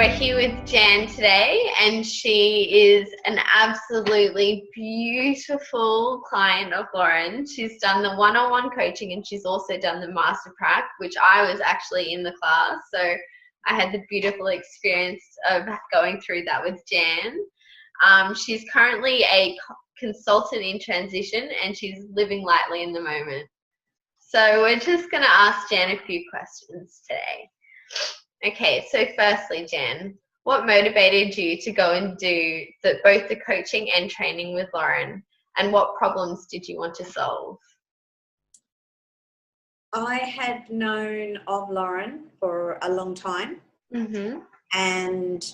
We're here with Jann today, and she is an absolutely beautiful client of Lauren. She's done the one-on-one coaching and she's also done the master prac, which I was actually in the class. So I had the beautiful experience of going through that with Jann. She's currently a consultant in transition and she's living lightly in the moment. So we're just going to ask Jann a few questions today. Okay, so firstly, Jann, what motivated you to go and do both the coaching and training with Lauren, and what problems did you want to solve? I had known of Lauren for a long time, and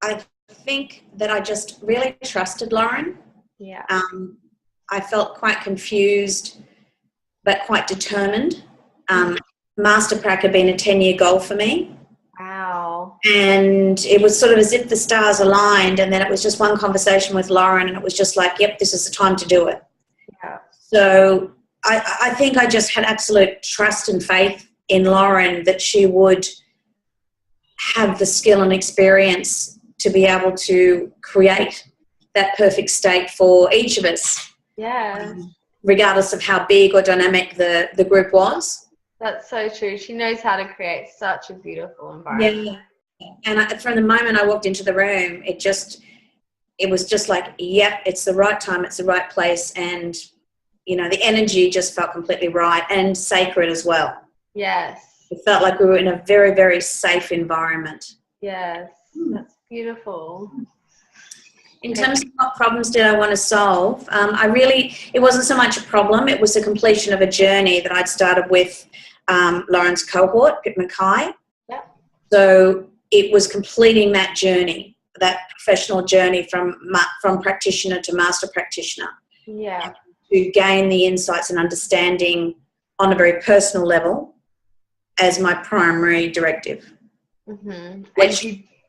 I think that I just really trusted Lauren. Yeah. I felt quite confused, but quite determined. Master prac had been a 10-year goal for me. Wow. And it was sort of as if the stars aligned, and then it was just one conversation with Lauren and it was just like, yep, this is the time to do it. Yeah. So I think I just had absolute trust and faith in Lauren that she would have the skill and experience to be able to create that perfect state for each of us. Yeah. Regardless of how big or dynamic the group was. That's so true. She knows how to create such a beautiful environment. Yeah. And from the moment I walked into the room, it was just like, yep, it's the right time, it's the right place. And, you know, the energy just felt completely right and sacred as well. Yes. It felt like we were in a very, very safe environment. Yes. That's beautiful. In terms of what problems did I want to solve, it wasn't so much a problem, it was the completion of a journey that I'd started with Lauren's cohort, Pip Mackay. Yeah. So it was completing that journey, that professional journey from practitioner to master practitioner. Yeah. To gain the insights and understanding on a very personal level as my primary directive.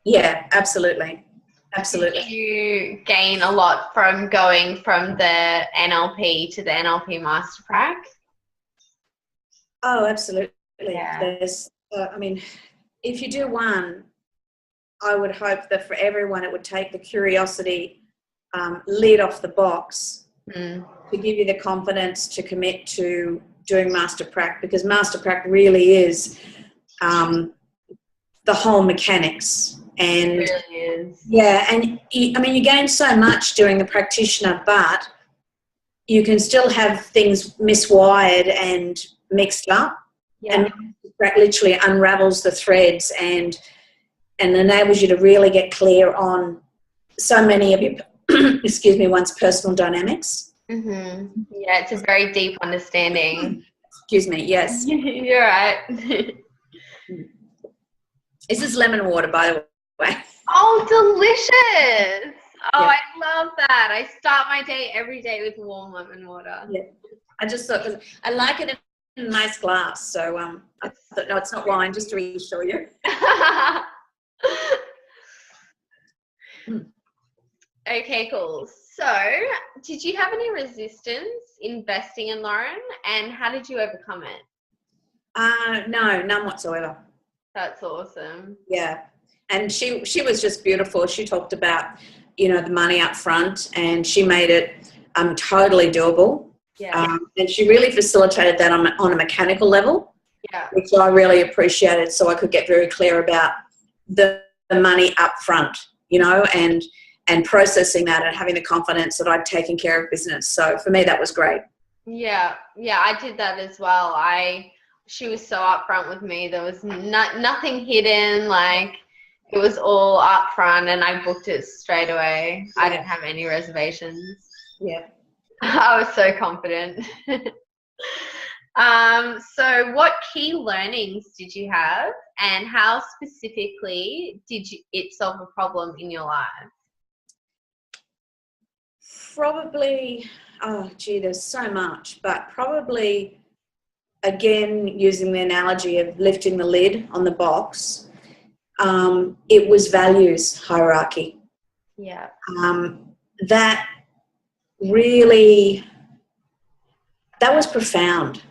Yeah, absolutely. Absolutely. Did you gain a lot from going from the NLP to the NLP master prac? Oh, absolutely. Yeah. There's, if you do one, I would hope that for everyone it would take the curiosity lid off the box to give you the confidence to commit to doing master prac, because master prac really is the whole mechanics. And it really is. Yeah, and you gain so much doing the practitioner, but you can still have things miswired and mixed up. Yeah. And literally unravels the threads and enables you to really get clear on so many of your one's personal dynamics. Yeah, it's a very deep understanding. Excuse me, yes. You're right. This is lemon water, by the way. Oh, delicious. Oh, Yeah. I love that. I start my day every day with warm lemon water. Yeah. I just thought, because I like it in a nice glass, so I thought, no, it's not wine, just to reassure you. Okay, cool. So, did you have any resistance investing in Lauren, and how did you overcome it? No, none whatsoever. That's awesome. Yeah. And she was just beautiful. She talked about, the money up front, and she made it totally doable. Yeah. And she really facilitated that on a mechanical level, Yeah. which I really appreciated, so I could get very clear about the money up front, and processing that and having the confidence that I'd taken care of business. So for me, that was great. Yeah. Yeah, I did that as well. She was so upfront with me. There was nothing hidden. Like, it was all upfront, and I booked it straight away. I didn't have any reservations. Yeah. I was so confident. So what key learnings did you have, and how specifically did it solve a problem in your life? Probably, there's so much, but probably, again, using the analogy of lifting the lid on the box, it was values hierarchy. Yeah. That was profound.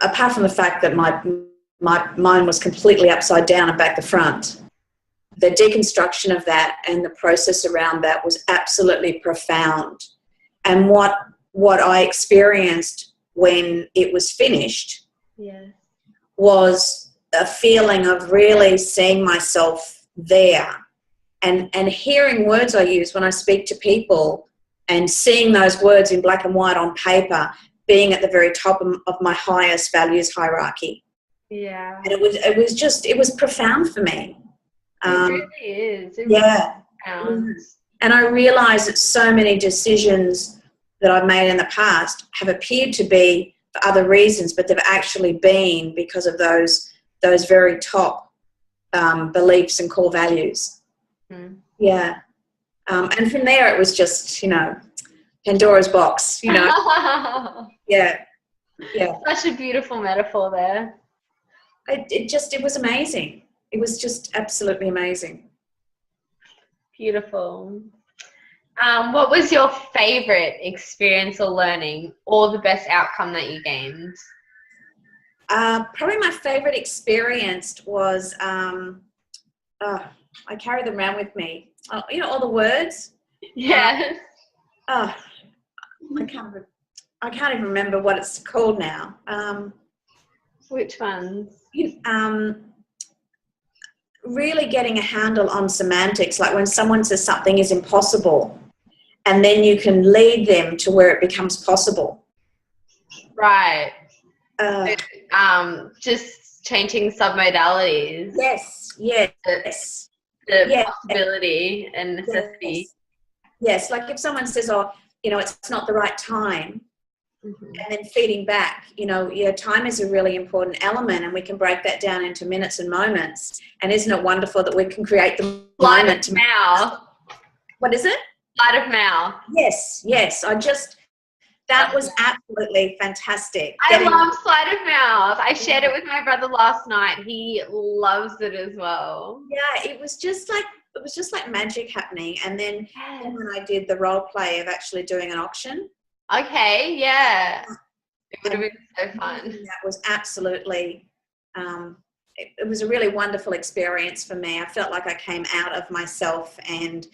Apart from the fact that my mine was completely upside down and back to front. The deconstruction of that and the process around that was absolutely profound. And what I experienced when it was finished was a feeling of really seeing myself there and hearing words I use when I speak to people and seeing those words in black and white on paper being at the very top of my highest values hierarchy. Yeah. And it was profound for me. It really is. It Really is. And I realize that so many decisions that I've made in the past have appeared to be for other reasons, but they've actually been because of those very top beliefs and core values. Yeah. And from there, it was just, Pandora's box, Yeah. Such a beautiful metaphor there. It was amazing. It was just absolutely amazing. Beautiful. What was your favorite experiential learning or the best outcome that you gained? Probably my favorite experience was, I carry them around with me. All the words. Yes. I can't even remember what it's called now. Which ones? Really getting a handle on semantics, like when someone says something is impossible, and then you can lead them to where it becomes possible. Right. Just changing submodalities. Yes. The possibility and necessity. Yes, like if someone says, it's not the right time, and then feeding back, time is a really important element, and we can break that down into minutes and moments. And isn't it wonderful that we can create the moment to mouth? What is it? Light of mouth. Yes. That was absolutely fantastic. I love sleight of mouth. I shared it with my brother last night. He loves it as well. Yeah, it was just like magic happening. And then when I did the role play of actually doing an auction. Okay, yeah. It would have been so fun. That was absolutely, it was a really wonderful experience for me. I felt like I came out of myself and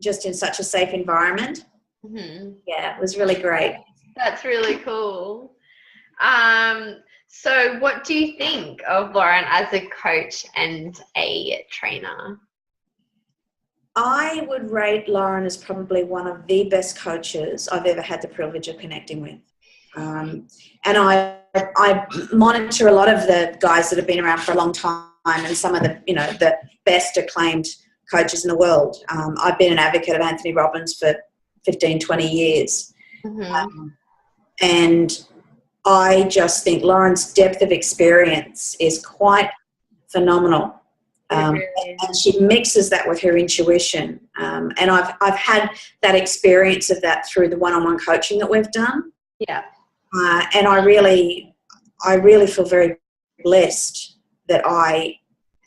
just in such a safe environment. Yeah, it was really great. That's really cool. So what do you think of Lauren as a coach and a trainer? I would rate Lauren as probably one of the best coaches I've ever had the privilege of connecting with. And I monitor a lot of the guys that have been around for a long time and some of the, the best acclaimed coaches in the world. I've been an advocate of Anthony Robbins for 15, 20 years. And I just think Lauren's depth of experience is quite phenomenal. And she mixes that with her intuition. And I've had that experience of that through the one-on-one coaching that we've done. Yeah. And I really feel very blessed that I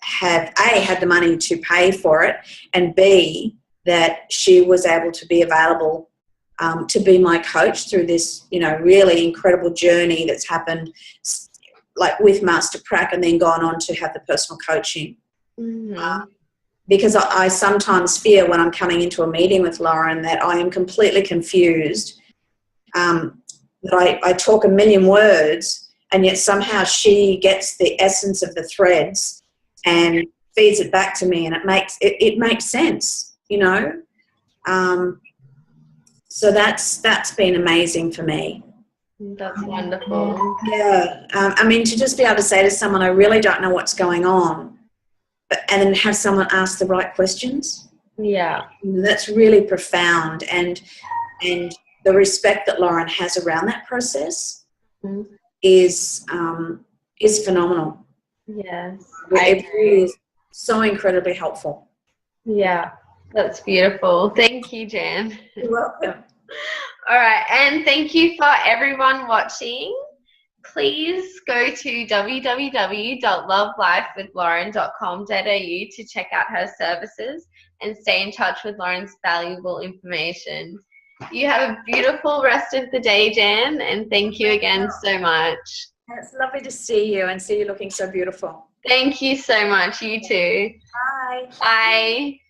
have A, had the money to pay for it, and B, that she was able to be available to be my coach through this, really incredible journey that's happened, like with Master Prac, and then gone on to have the personal coaching. Because I sometimes fear when I'm coming into a meeting with Lauren that I am completely confused, that I talk a million words, and yet somehow she gets the essence of the threads and feeds it back to me, and it makes sense, So that's been amazing for me. That's wonderful. Yeah. To just be able to say to someone, I really don't know what's going on, and then have someone ask the right questions. Yeah. That's really profound. And the respect that Lauren has around that process is phenomenal. Yes. It really is so incredibly helpful. Yeah. That's beautiful. Thank you, Jann. You're welcome. All right. And thank you for everyone watching. Please go to www.lovelifewithlauren.com.au to check out her services and stay in touch with Lauren's valuable information. You have a beautiful rest of the day, Jann, and thank you again so much. And it's lovely to see you and see you looking so beautiful. Thank you so much. You too. Bye. Bye.